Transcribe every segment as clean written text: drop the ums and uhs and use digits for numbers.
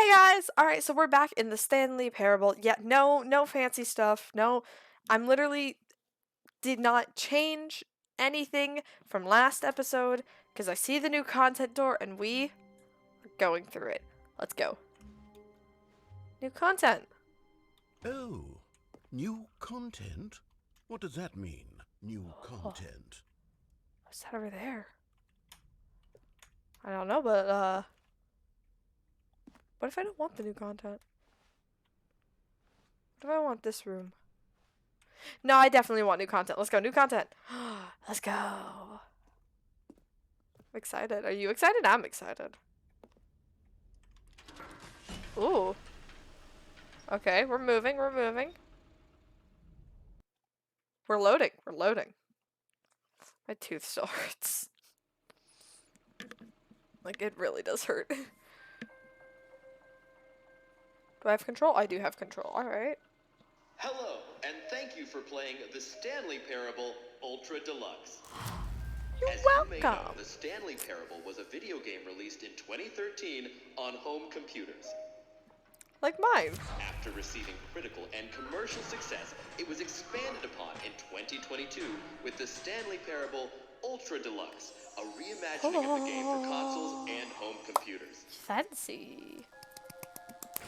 Hey guys! Alright, so we're back in the Stanley parable. Yeah, no fancy stuff. No, I'm literally did not change anything from last episode because I see the new content door and we are going through it. Let's go. New content. Oh, new content? What does that mean, new content? What's that over there? I don't know, but what if I don't want the new content? What if I want this room? No, I definitely want new content. Let's go, new content. Let's go. I'm excited. Are you excited? I'm excited. Ooh. Okay, we're moving, we're moving. We're loading, we're loading. My tooth still hurts. Like, it really does hurt. Do I have control? I do have control, alright. Hello, and thank you for playing the Stanley Parable Ultra-Deluxe. You're As welcome. you may know, the Stanley Parable was a video game released in 2013 on home computers. Like mine. After receiving critical and commercial success, it was expanded upon in 2022 with the Stanley Parable Ultra-Deluxe, a reimagining of the game for consoles and home computers. Fancy.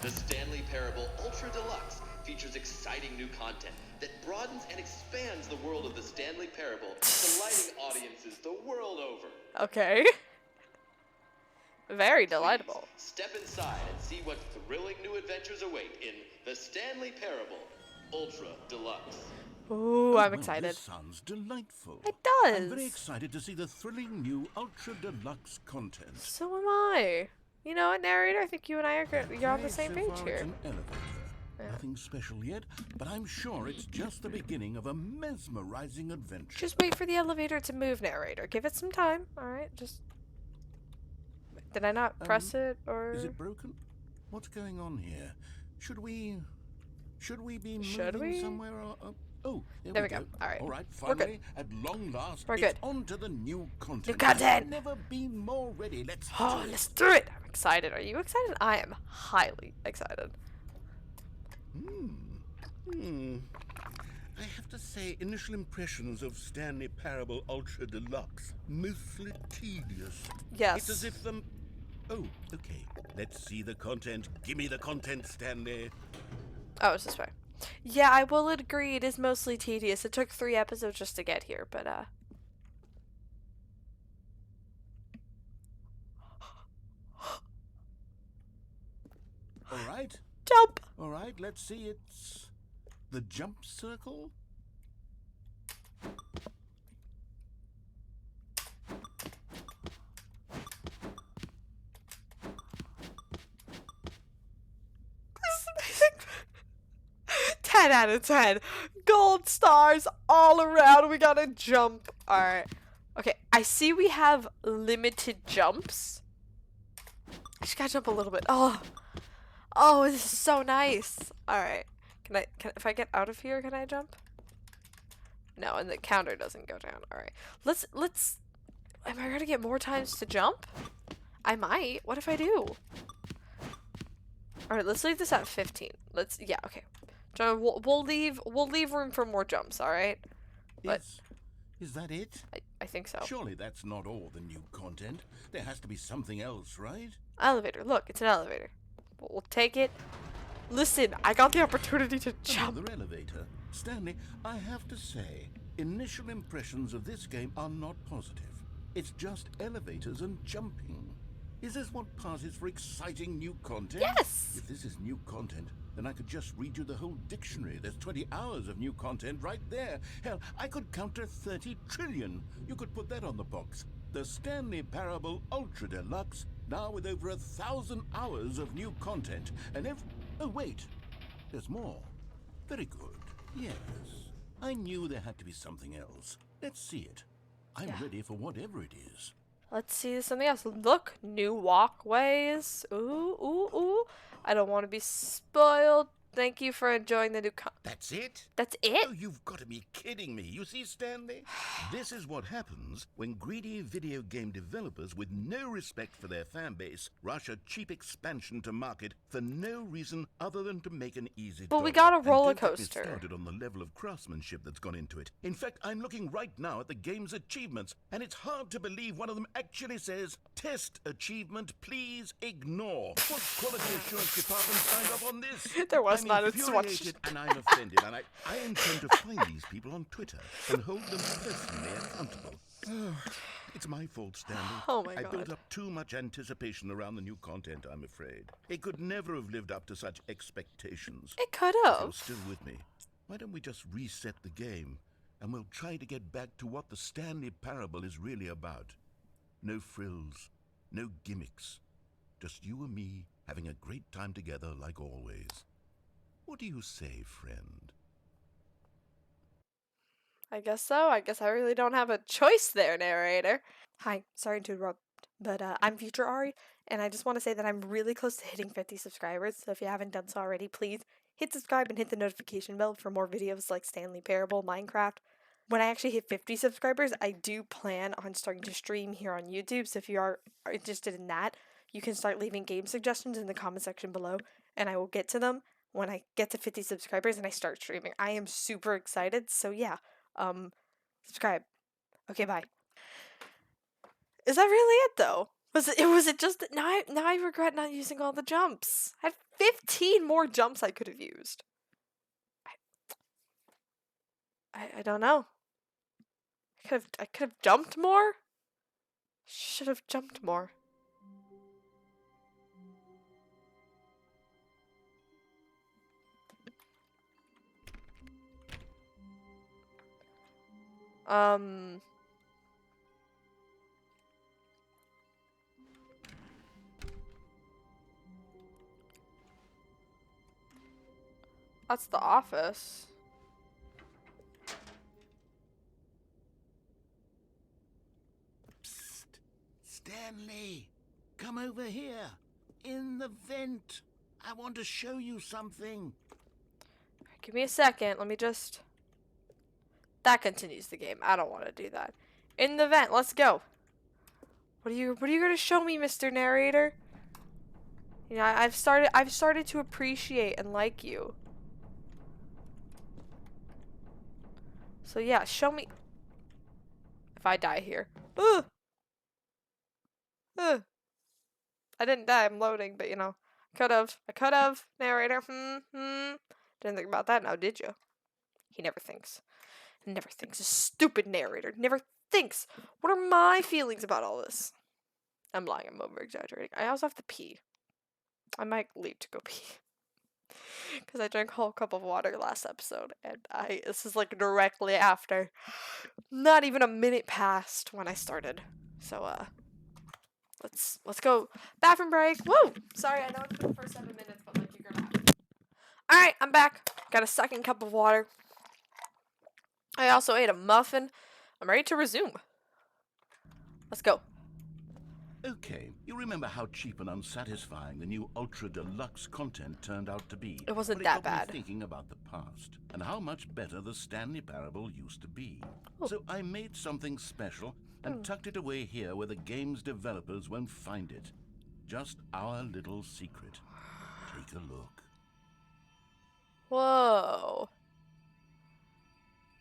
The Stanley Parable Ultra-Deluxe features exciting new content that broadens and expands the world of the Stanley Parable, delighting audiences the world over. Okay. Very delightful. Please step inside and see what thrilling new adventures await in the Stanley Parable Ultra-Deluxe. Ooh, I'm Well, excited. this sounds delightful. It does. I'm very excited to see the thrilling new Ultra-Deluxe content. So am I. You know what, narrator? I think you and I are you're on the same So page far here. It's an elevator. Nothing special yet, but I'm sure it's just the beginning of a mesmerizing adventure. Just wait for the elevator to move, narrator. Give it some time. Alright, just... Did I not press it, or...? Is it broken? What's going on here? Should we be Should moving we? somewhere? Oh, There we go. All right. All right, We're good. finally, at long last, We're it's good. on to the new content. New content! I've never been more ready. Let's Oh, do it. let's do it! I'm excited. Are you excited? I am highly excited. I have to say, initial impressions of Stanley Parable Ultra Deluxe, mostly tedious. Yes. It's as if Oh, okay. Let's see the content. Give me the content, Stanley. Oh, it's this way. Yeah, I will agree. It is mostly tedious. It took 3 episodes just to get here, but All right. Jump! All right, let's see. It's the jump circle. This is amazing. 10 out of 10. Gold stars all around. We gotta jump. Alright. Okay, I see we have limited jumps. I just gotta jump a little bit. Oh, this is so nice. Alright. If I get out of here, can I jump? No, and the counter doesn't go down. Alright. Let's, am I gonna get more times to jump? I might. What if I do? Alright, let's leave this at 15. Yeah, okay. John, we'll leave room for more jumps, alright? But Is that it? I think so. Surely that's not all the new content. There has to be something else, right? Elevator, look, it's an elevator. We'll take it. Listen, I got the opportunity to jump. Another elevator. Stanley, I have to say, initial impressions of this game are not positive. It's just elevators and jumping. Is this what passes for exciting new content? Yes! If this is new content, then I could just read you the whole dictionary. There's 20 hours of new content right there. Hell, I could counter 30 trillion. You could put that on the box. The Stanley Parable Ultra Deluxe, now with over 1,000 hours of new content. And oh wait, there's more. Very good. Yes. I knew there had to be something else. Let's see it. I'm ready for whatever it is. Let's see something else. Look, new walkways. Ooh, ooh, ooh. I don't want to be spoiled. Thank you for enjoying the new That's it? That's it? Oh, you've got to be kidding me. You see, Stanley? This is what happens when greedy video game developers with no respect for their fan base rush a cheap expansion to market for no reason other than to make an easy But we dollar. got a And roller don't get me coaster. started on the level of craftsmanship that's gone into it. In fact, I'm looking right now at the game's achievements, and it's hard to believe one of them actually says, "Test achievement, please ignore." What quality assurance department signed up on this? There was I'm not a infuriated swatch. and I'm offended, and I intend to find these people on Twitter and hold them personally accountable. It's my fault, Stanley. Oh my I built God. up too much anticipation around the new content, I'm afraid. It could never have lived up to such expectations. It could If you're have. still with me, why don't we just reset the game, and we'll try to get back to what the Stanley Parable is really about. No frills, no gimmicks. Just you and me having a great time together like always. What do you say, friend? I guess so. I guess I really don't have a choice there, narrator. Hi, sorry to interrupt, but I'm Future Ari, and I just want to say that I'm really close to hitting 50 subscribers, so if you haven't done so already, please hit subscribe and hit the notification bell for more videos like Stanley Parable, Minecraft. When I actually hit 50 subscribers, I do plan on starting to stream here on YouTube, so if you are interested in that, you can start leaving game suggestions in the comment section below, and I will get to them when I get to 50 subscribers and I start streaming. I am super excited, so yeah. Subscribe. Okay, bye. Is that really it though? Was it just now I regret not using all the jumps. I had 15 more jumps I could have used. I don't know. I could have jumped more? Should have jumped more. That's the office. Psst. Stanley, come over here. In the vent. I want to show you something. Give me a second. Let me just... That continues the game. I don't want to do that. In the vent. Let's go. What are you going to show me, Mr. Narrator? You know, I've started to appreciate and like you. So yeah, show me. If I die here. Ugh. Ugh. I didn't die, I'm loading, but you know. I could have. Narrator. Didn't think about that now, did you? He never thinks. Never thinks. A stupid narrator. Never thinks. What are my feelings about all this? I'm lying, I'm over exaggerating. I also have to pee. I might leave to go pee. Because I drank a whole cup of water last episode, and this is like directly after. Not even a minute passed when I started. So let's go. Bathroom break. Woo! Sorry, I know it's been for 7 minutes, but like you're gonna have to. Alright, I'm back. Got a second cup of water. I also ate a muffin. I'm ready to resume. Let's go. Okay, you remember how cheap and unsatisfying the new Ultra-Deluxe content turned out to be. It wasn't But that got me bad. thinking about the past and how much better the Stanley Parable used to be. Oh. So I made something special and tucked it away here where the game's developers won't find it. Just our little secret. Take a look. Whoa.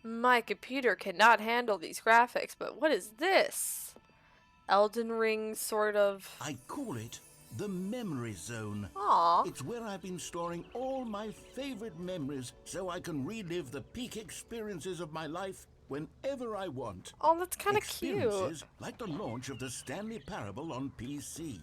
My computer cannot handle these graphics, but what is this? Elden Ring sort of. I call it the Memory Zone. Aww. It's where I've been storing all my favorite memories so I can relive the peak experiences of my life whenever I want. Oh, that's kind of cute. Experiences like the launch of the Stanley Parable on PC.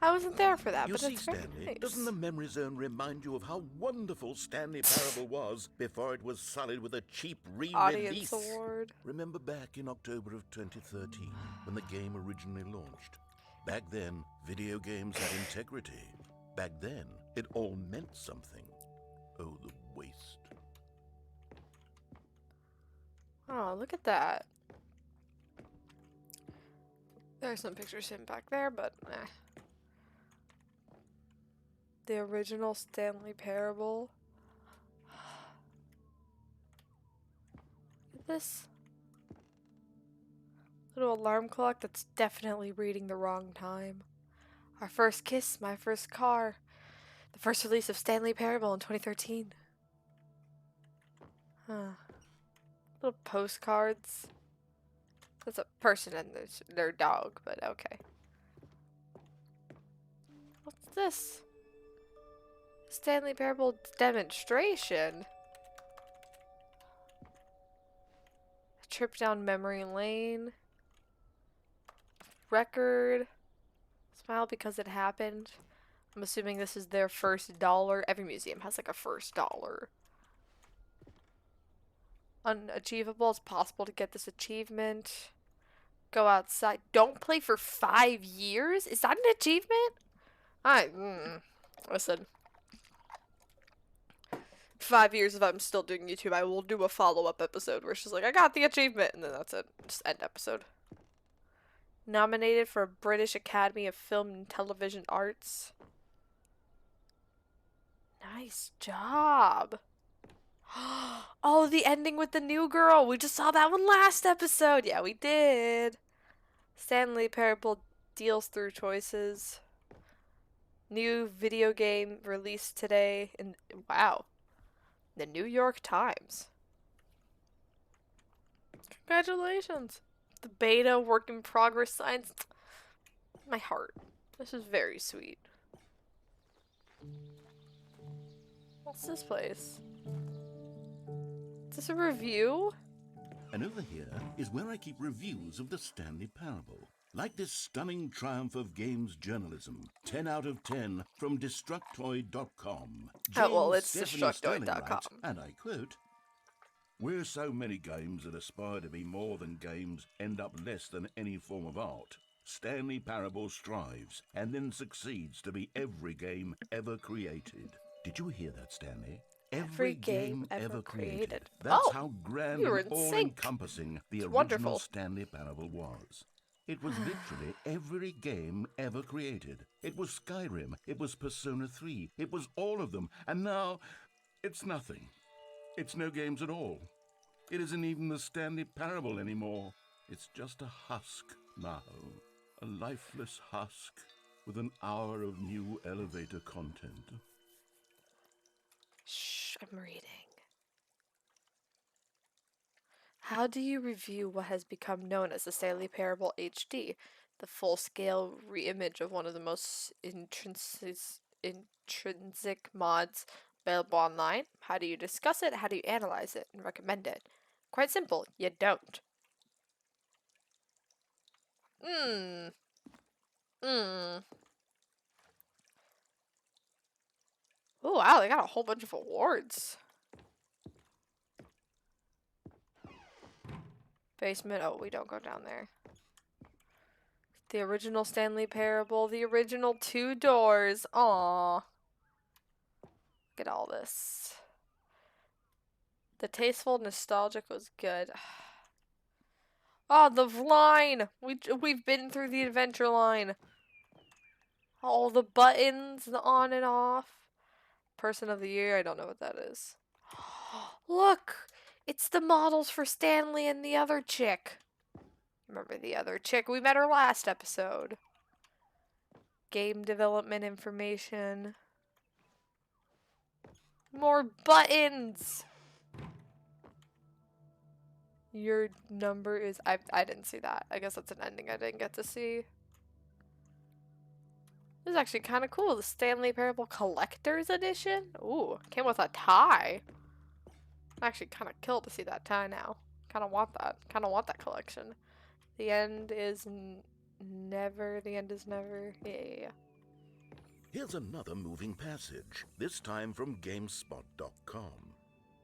I wasn't there for that, You but see, it's very Stanley, nice. doesn't the Memory Zone remind you of how wonderful Stanley Parable was before it was sullied with a cheap Audience re-release? award. Remember back in October of 2013 when the game originally launched? Back then, video games had integrity. Back then, it all meant something. Oh, the waste. Oh, look at that. There's some pictures hidden back there, but The original Stanley Parable. This little alarm clock that's definitely reading the wrong time. Our first kiss, my first car. The first release of Stanley Parable in 2013. Huh. Little postcards. That's a person and their dog, but okay. What's this? Stanley Parable demonstration. A trip down memory lane. Record. Smile because it happened. I'm assuming this is their first dollar. Every museum has like a first dollar. Unachievable. It's possible to get this achievement. Go outside. Don't play for 5 years? Is that an achievement? Listen. 5 years if I'm still doing YouTube, I will do a follow-up episode where she's like, I got the achievement, and then that's it. Just end episode. Nominated for a British Academy of Film and Television Arts. Nice job. Oh, the ending with the new girl. We just saw that one last episode. Yeah, we did. Stanley Parable deals through choices. New video game released today. And wow. The New York Times. Congratulations. The beta work in progress signs. My heart. This is very sweet. What's this place? Is this a review? And over here is where I keep reviews of the Stanley Parable. Like this stunning triumph of games journalism. 10 out of 10 from Destructoid.com. Oh, well, it's Stephanie Sterling Destructoid.com. writes, and I quote, "Where so many games that aspire to be more than games end up less than any form of art, Stanley Parable strives and then succeeds to be every game ever created." Did you hear that, Stanley? Every game ever created. That's Oh, how grand we were and in sync. all-encompassing the original Wonderful. Stanley Parable was. It was literally every game ever created. It was Skyrim, it was Persona 3, it was all of them, and now it's nothing. It's no games at all. It isn't even the Stanley Parable anymore. It's just a husk now. A lifeless husk with an hour of new elevator content. Shh, I'm reading. How do you review what has become known as the Stanley Parable HD, the full-scale reimage of one of the most intrinsic mods available online? How do you discuss it? How do you analyze it and recommend it? Quite simple, you don't. Oh wow, they got a whole bunch of awards. Basement. Oh, we don't go down there. The original Stanley Parable. The original 2 doors. Aww. Look at all this. The tasteful, nostalgic was good. Oh, the line! We've been through the adventure line. All the buttons, the on and off. Person of the year. I don't know what that is. Look! It's the models for Stanley and the other chick. Remember the other chick? We met her last episode. Game development information. More buttons! Your number is... I didn't see that. I guess that's an ending I didn't get to see. This is actually kind of cool. The Stanley Parable Collector's Edition. Ooh, came with a tie. Actually kind of killed to see that tie now. Kind of want that. Kind of want that collection. The end is never. The end is never. Yeah. Here's another moving passage, this time from GameSpot.com.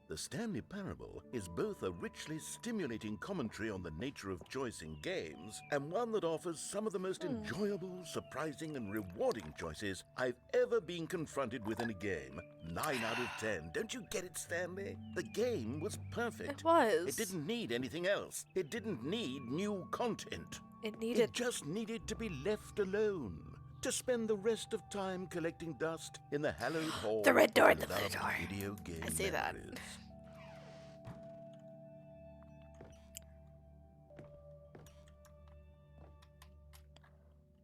The Stanley Parable is both a richly stimulating commentary on the nature of choice in games and one that offers some of the most enjoyable, surprising, and rewarding choices I've ever been confronted with in a game. 9 out of 10. Don't you get it, Stanley? The game was perfect. It was. It didn't need anything else. It didn't need new content. It needed... It just needed to be left alone. to spend the rest of time collecting dust in the hallowed hall. The red door of in the beloved middle door. Video game I see that. memories.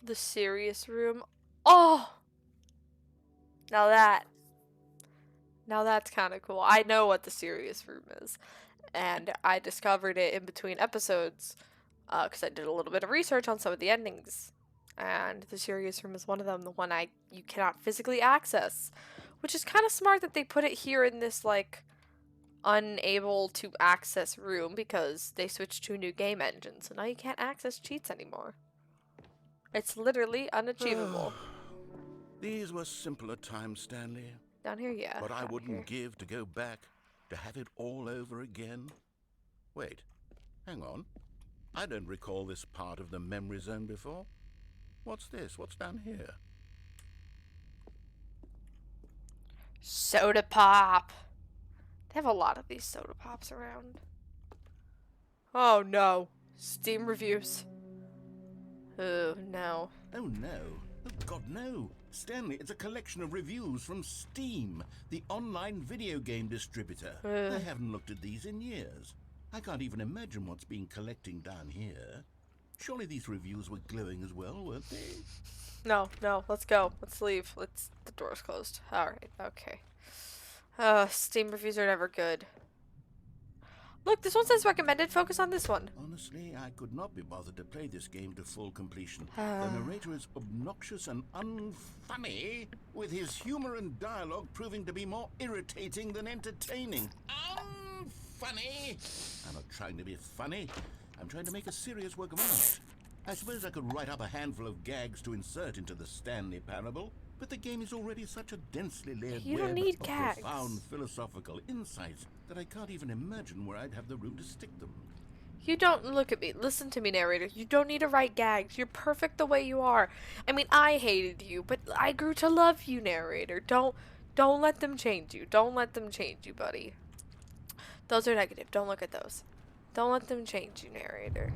The serious room. Oh! Now that's kind of cool. I know what the serious room is. And I discovered it in between episodes because I did a little bit of research on some of the endings. And the serious room is one of them, the one you cannot physically access. Which is kind of smart that they put it here in this, like, unable to access room because they switched to a new game engine. So now you can't access cheats anymore. It's literally unachievable. These were simpler times, Stanley. Down here, yeah. But I down wouldn't here. give to go back, to have it all over again. Wait, hang on. I don't recall this part of the memory zone before. What's this? What's down here? Soda pop. They have a lot of these soda pops around. Oh no. Steam reviews. Oh no. Oh no. Oh God, no. Stanley, it's a collection of reviews from Steam, the online video game distributor. I haven't looked at these in years. I can't even imagine what's been collecting down here. Surely these reviews were glowing as well, weren't they? No, let's go. Let's leave. The door's closed. Alright, okay. Steam reviews are never good. Look, this one says recommended. Focus on this one. Honestly, I could not be bothered to play this game to full completion. The narrator is obnoxious and unfunny, with his humor and dialogue proving to be more irritating than entertaining. Unfunny! I'm not trying to be funny. I'm trying to make a serious work of art. I suppose I could write up a handful of gags to insert into the Stanley parable, but the game is already such a densely layered You don't web need of gags. profound philosophical insights that I can't even imagine where I'd have the room to stick them. You don't look at me. Listen to me, narrator. You don't need to write gags. You're perfect the way you are. I mean, I hated you, but I grew to love you, narrator. Don't let them change you. Don't let them change you, buddy. Those are negative. Don't look at those. Don't let them change you, narrator.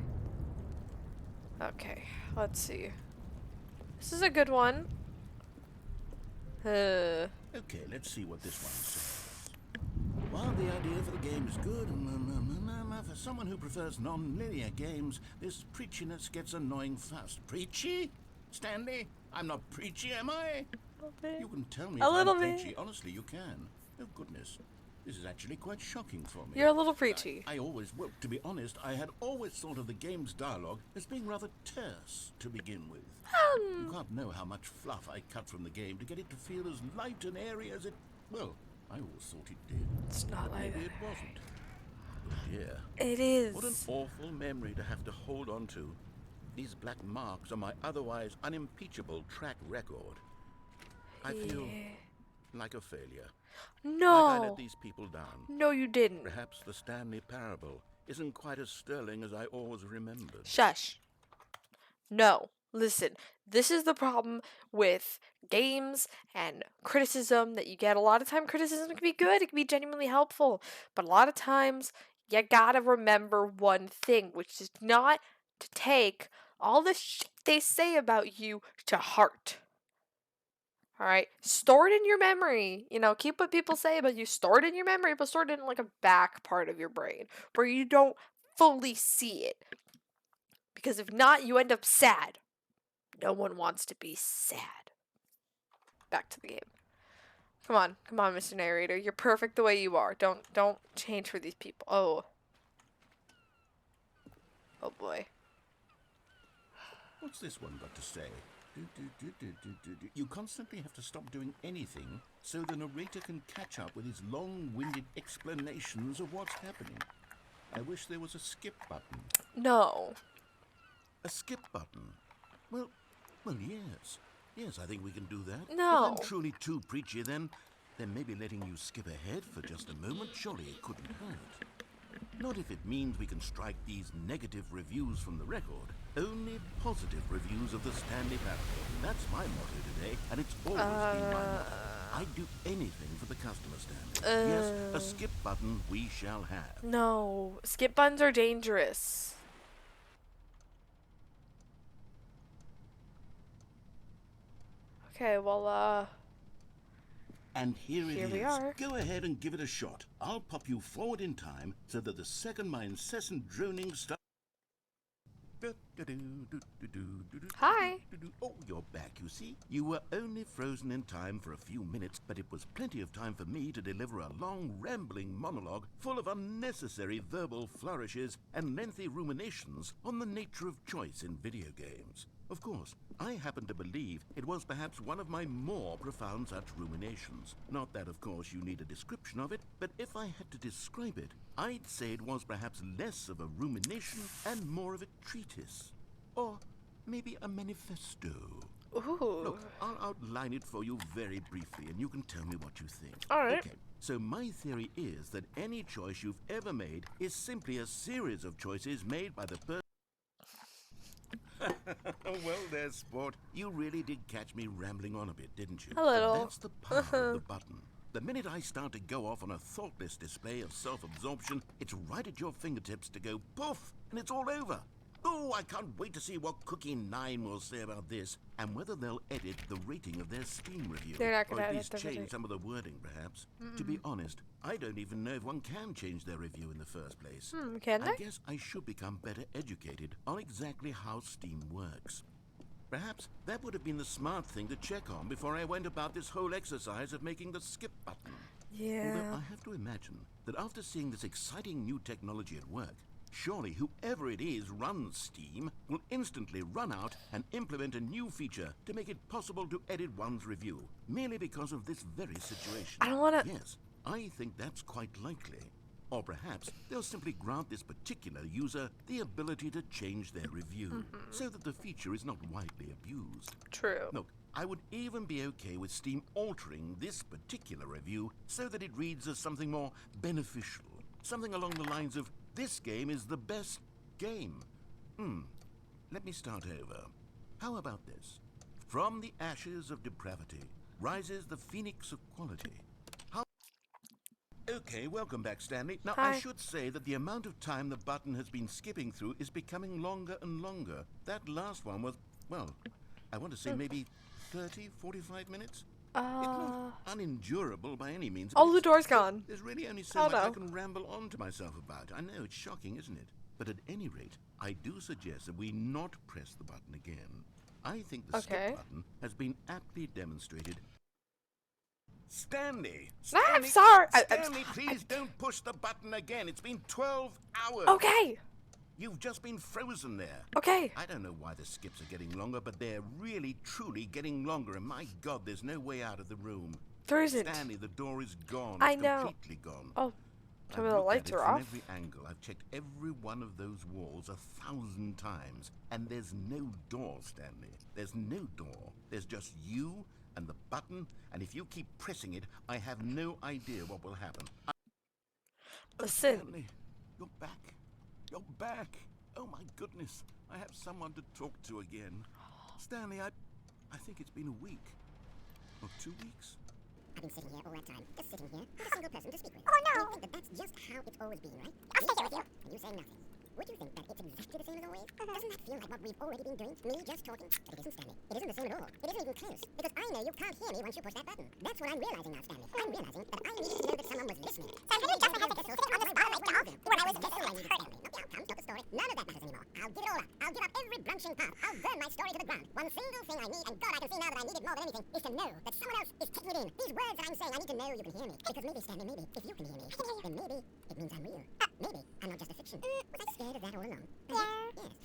Okay, let's see. This is a good one. Okay, let's see what this one says. While the idea for the game is good, for someone who prefers non-linear games, this preachiness gets annoying fast. Preachy? Stanley? I'm not preachy, am I? You can tell me A if little I'm bit. preachy. Honestly, you can. Oh, goodness. This is actually quite shocking for me. You're a little preachy. Well, to be honest, I had always thought of the game's dialogue as being rather terse to begin with. You can't know how much fluff I cut from the game to get it to feel as light and airy as it... Well, I always thought it did. It's not like Maybe that. it wasn't. Oh dear. It is. What an awful memory to have to hold on to. These black marks are my otherwise unimpeachable track record. I feel like a failure. Like I No. let these people down. No, you didn't. Perhaps the Stanley parable isn't quite as sterling as I always remembered. Shush. No. Listen, this is the problem with games and criticism that you get. A lot of time criticism can be good, it can be genuinely helpful, but a lot of times you gotta remember one thing, which is not to take all the shit they say about you to heart. Alright? Store it in your memory. You know, keep what people say about you. Store it in your memory, but store it in like a back part of your brain where you don't fully see it. Because if not, you end up sad. No one wants to be sad. Back to the game. Come on, Mr. Narrator. You're perfect the way you are. Don't change for these people. Oh. Oh boy. What's this one got to say? You constantly have to stop doing anything so the narrator can catch up with his long-winded explanations of what's happening. I wish there was a skip button. No. A skip button? Well, yes. Yes, I think we can do that. No. If I'm truly too preachy, then maybe letting you skip ahead for just a moment, surely it couldn't hurt. Not if it means we can strike these negative reviews from the record. Only positive reviews of the Stanley parable. That's my motto today, and it's always been my motto. I'd do anything for the customer, Stanley. Yes, a skip button we shall have. No. Skip buttons are dangerous. Okay, well, And here it Here is. we are. Go ahead and give it a shot. I'll pop you forward in time so that the second my incessant droning starts. Hi. Oh, you're back, you see. You were only frozen in time for a few minutes, but it was plenty of time for me to deliver a long, rambling monologue full of unnecessary verbal flourishes and lengthy ruminations on the nature of choice in video games. Of course, I happen to believe it was perhaps one of my more profound such ruminations. Not that, of course, you need a description of it, but if I had to describe it, I'd say it was perhaps less of a rumination and more of a treatise. Or maybe a manifesto. Ooh. Look, I'll outline it for you very briefly, and you can tell me what you think. All right. Okay, so my theory is that any choice you've ever made is simply a series of choices made by the person. Well, there, sport. You really did catch me rambling on a bit, didn't you? A little. But that's the power of the button. The minute I start to go off on a thoughtless display of self-absorption, it's right at your fingertips to go poof, and it's all over. Oh, I can't wait to see what Cookie 9 will say about this, and whether they'll edit the rating of their Steam review. They're not gonna or at edit least the change rating. some of the wording, perhaps. To be honest, I don't even know if one can change their review in the first place. Can I they? guess I should become better educated on exactly how Steam works. Perhaps that would have been the smart thing to check on before I went about this whole exercise of making the skip button. Although Yeah. I have to imagine that after seeing this exciting new technology at work, surely whoever it is runs Steam will instantly run out and implement a new feature to make it possible to edit one's review, merely because of this very situation. I don't wanna- Yes, I think that's quite likely. Or perhaps they'll simply grant this particular user the ability to change their review, so that the feature is not widely abused. True. Look, I would even be okay with Steam altering this particular review so that it reads as something more beneficial. Something along the lines of, this game is the best game. Let me start over. How about this? From the ashes of depravity rises the phoenix of quality. Okay, welcome back, Stanley. Now, Hi. I should say that the amount of time the button has been skipping through is becoming longer and longer. That last one was, well, I want to say maybe 30, 45 minutes? It's not unendurable by any means. but Oh, the it's- door's gone. There's really only so Oh, much I no. can ramble on to myself about. I know, it's shocking, isn't it? But at any rate, I do suggest that we not press the button again. I think the Okay. skip button has been aptly demonstrated. Stanley! Ah, I'm Stanley, sorry. Stanley, please don't push the button again. It's been 12 hours. Okay. You've just been frozen there. Okay. I don't know why the skips are getting longer, but they're really, truly getting longer. And my God, there's no way out of the room. There isn't. Stanley, the door is gone. I It's know. completely gone. Oh, some I've of the looked at lights it are from off. every angle. I've checked every one of those walls 1,000 times. And there's no door, Stanley. There's no door. There's just you and the button. And if you keep pressing it, I have no idea what will happen. Listen. Stanley, you're back. You're back. Oh my goodness. I have someone to talk to again. Stanley, I think it's been a week. Or 2 weeks. I've been sitting here all that time, just sitting here with a single person to speak with. Oh, no! You think that that's just how it's always been, right? I'll stay here with you. And you say nothing. Would you think that it's exactly the same as always? Doesn't that feel like what we've already been doing? Me just talking? But it isn't, Stanley. It isn't the same at all. It isn't even close. Because I know you can't hear me once you push that button. That's what I'm realizing now, Stanley. I'm realizing that I needed to know that someone was listening. So I'm going to just have to sit on the spot like when I was Stanley. Not the outcome, not the story. None of that matters anymore. I'll give it all up. I'll give up every branching path. I'll burn my story to the ground. One single thing I need, and God, I can see now that I need it more than anything, is to know that someone else is taking it in. These words that I'm saying, I need to know you can hear me. Because maybe, Stanley, maybe, if you can hear me, then maybe it means I'm real. Maybe I'm not just a fiction. Was I scared of that all along? Yes.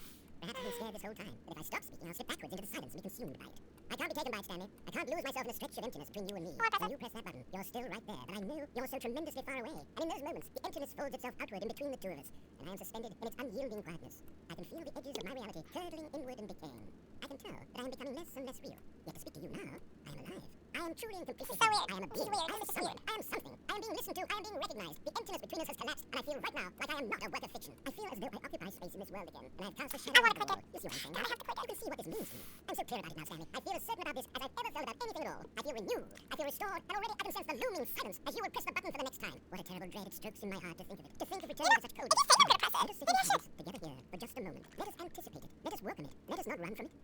Perhaps I've been scared this whole time, but if I stop speaking, I'll slip backwards into the silence and be consumed by it. I can't be taken by it, Stanley. I can't lose myself in a stretch of emptiness between you and me. When you press that button, you're still right there, but I know you're so tremendously far away. And in those moments, the emptiness folds itself outward in between the two of us, and I am suspended in its unyielding quietness. I can feel the edges of my reality curdling inward and decaying. I can tell that I am becoming less and less real. Yet to speak to you now, I am alive. I am truly and completely so weird. I am a being. I am someone. I am something. I am being listened to. I am being recognized. The emptiness between us has collapsed, and I feel right now like I am not a work of fiction. I feel as though I occupy space in this world again, and I have cast a shadow. I want to click it. You see what I'm saying? I have to click it. You can see what this means to me. I'm so clear about it now, Stanley. I feel as certain about this as I've ever felt about anything at all. I feel renewed. I feel restored, and already I can sense the looming silence as you will press the button for the next time. What a terrible dread it strokes in my heart to think of it. To think of returning to such cold. Let us sit in silence together here for just a moment. Let us anticipate it. Let us welcome it. Let us not run from it.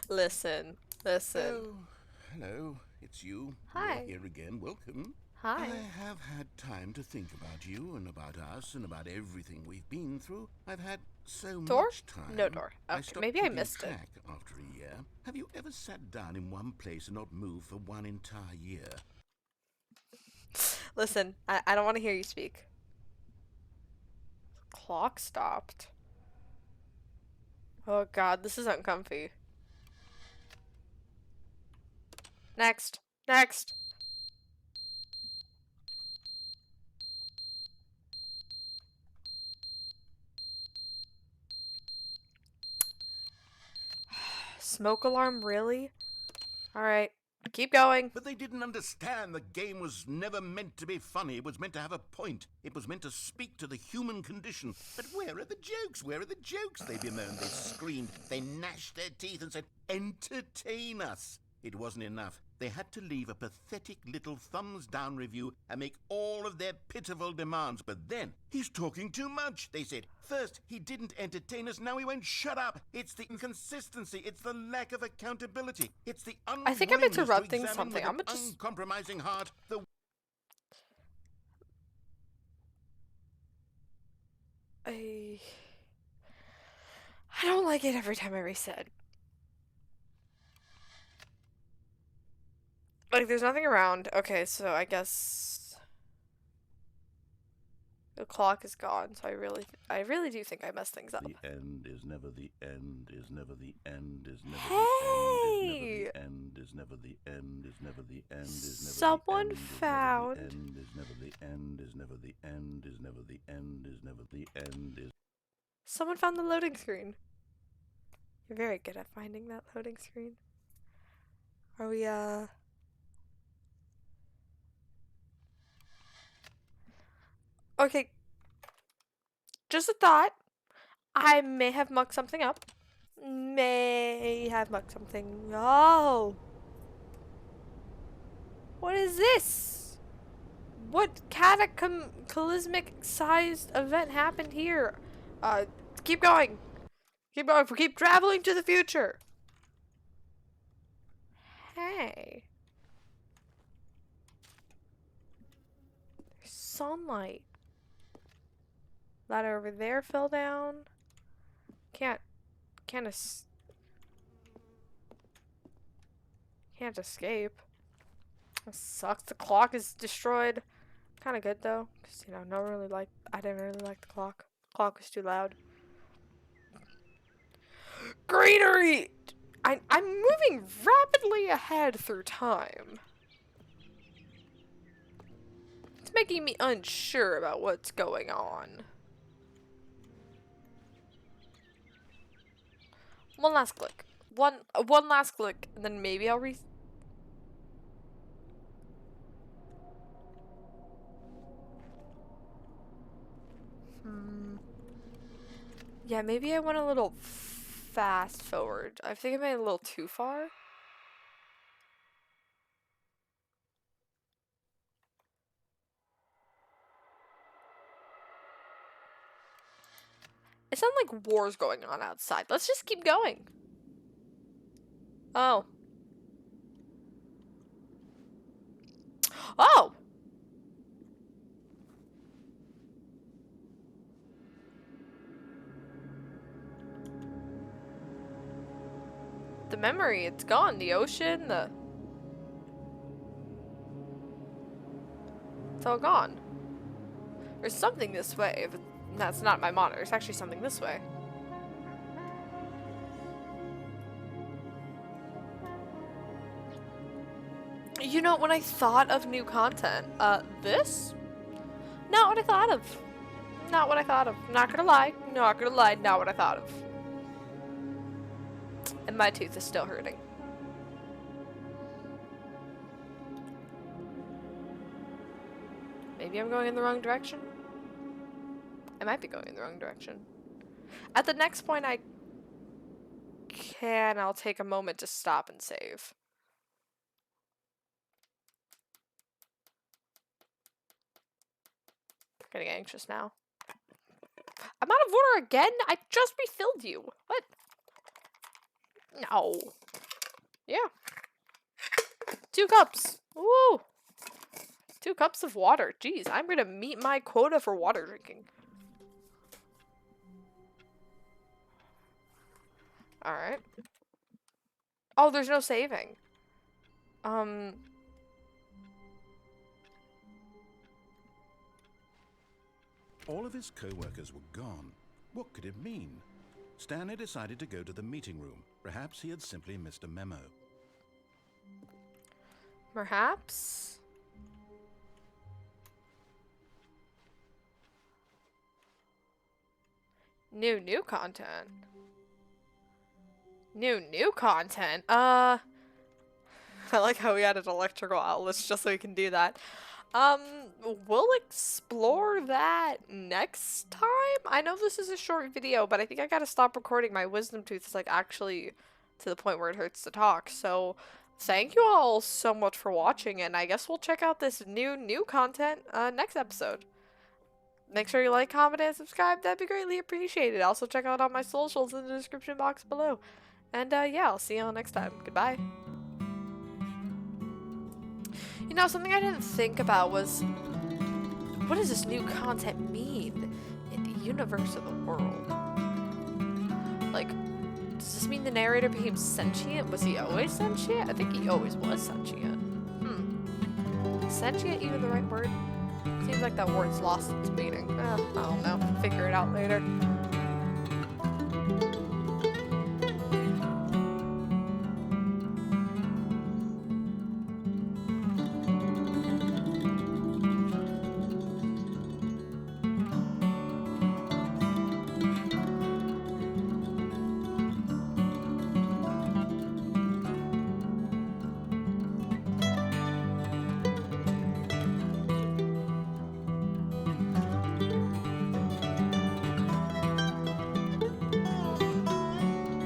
Listen. Oh, hello. It's you. Hi. You're here again. Welcome. Hi. I have had time to think about you and about us and about everything we've been through. I've had so Door? much time. No door. I Okay, stopped maybe I keeping missed it. track after a year. Have you ever sat down in one place and not moved for one entire year? Listen, I don't want to hear you speak. Clock stopped. Oh god, this is uncomfy. Next. Next. Smoke alarm, really? Alright, keep going. But they didn't understand the game was never meant to be funny. It was meant to have a point. It was meant to speak to the human condition. But where are the jokes? Where are the jokes? They bemoaned, they screamed, they gnashed their teeth and said, entertain us. It wasn't enough. They had to leave a pathetic little thumbs-down review and make all of their pitiful demands. But then, he's talking too much, they said. First, he didn't entertain us, now he won't shut up. It's the inconsistency, it's the lack of accountability, it's the I think I'm unwillingness interrupting to examine something. with I'm an just... uncompromising heart the I don't like it every time I reset. Like, there's nothing around. Okay, so I guess the clock is gone. So I really do think I messed things up. The end is never the end, is never the end, is never Hey! the end, is never the end, is never the end, is never Someone the end, found... is never the end, is never the end, is never the end, is never the end, is... Someone found the loading screen. You're very good at finding that loading screen. Are we, Okay. Just a thought. I may have mucked something up. May have mucked something. Oh. What is this? What cataclysmic sized event happened here? Keep going. Keep going. Keep traveling to the future. Hey. There's sunlight. Ladder over there fell down. Can't escape. That sucks. The clock is destroyed. Kind of good though, because I didn't really like the clock. The clock was too loud. Greenery. I'm moving rapidly ahead through time. It's making me unsure about what's going on. One last click. One last click, and then maybe I'll Yeah, maybe I went a little fast forward. I think I made it a little too far. It sounds like war's going on outside. Let's just keep going. Oh. Oh! The memory, it's gone. The ocean, it's all gone. There's something this way, but that's not my monitor. It's actually something this way. You know, when I thought of new content, this? Not what I thought of. Not what I thought of. Not gonna lie. Not gonna lie. Not what I thought of. And my tooth is still hurting. Maybe I'm going in the wrong direction? I might be going in the wrong direction. At the next point I'll take a moment to stop and save. I'm getting anxious now. I'm out of water again? I just refilled you. What? No. Yeah. 2 cups. Woo! 2 cups of water. Jeez, I'm gonna meet my quota for water drinking. Alright. Oh, there's no saving. All of his co-workers were gone. What could it mean? Stanley decided to go to the meeting room. Perhaps he had simply missed a memo. Perhaps? New content. New content. I like how we added electrical outlets just so we can do that. We'll explore that next time. I know this is a short video, but I think I gotta stop recording. My wisdom tooth is like actually to the point where it hurts to talk. So thank you all so much for watching, and I guess we'll check out this new content next episode. Make sure you like, comment, and subscribe. That'd be greatly appreciated. Also check out all my socials in the description box below. And yeah, I'll see you all next time. Goodbye. You know, something I didn't think about was, what does this new content mean in the universe of the world? Like, does this mean the narrator became sentient? Was he always sentient? I think he always was sentient. Sentient even the right word? Seems like that word's lost its meaning. I don't know. Figure it out later.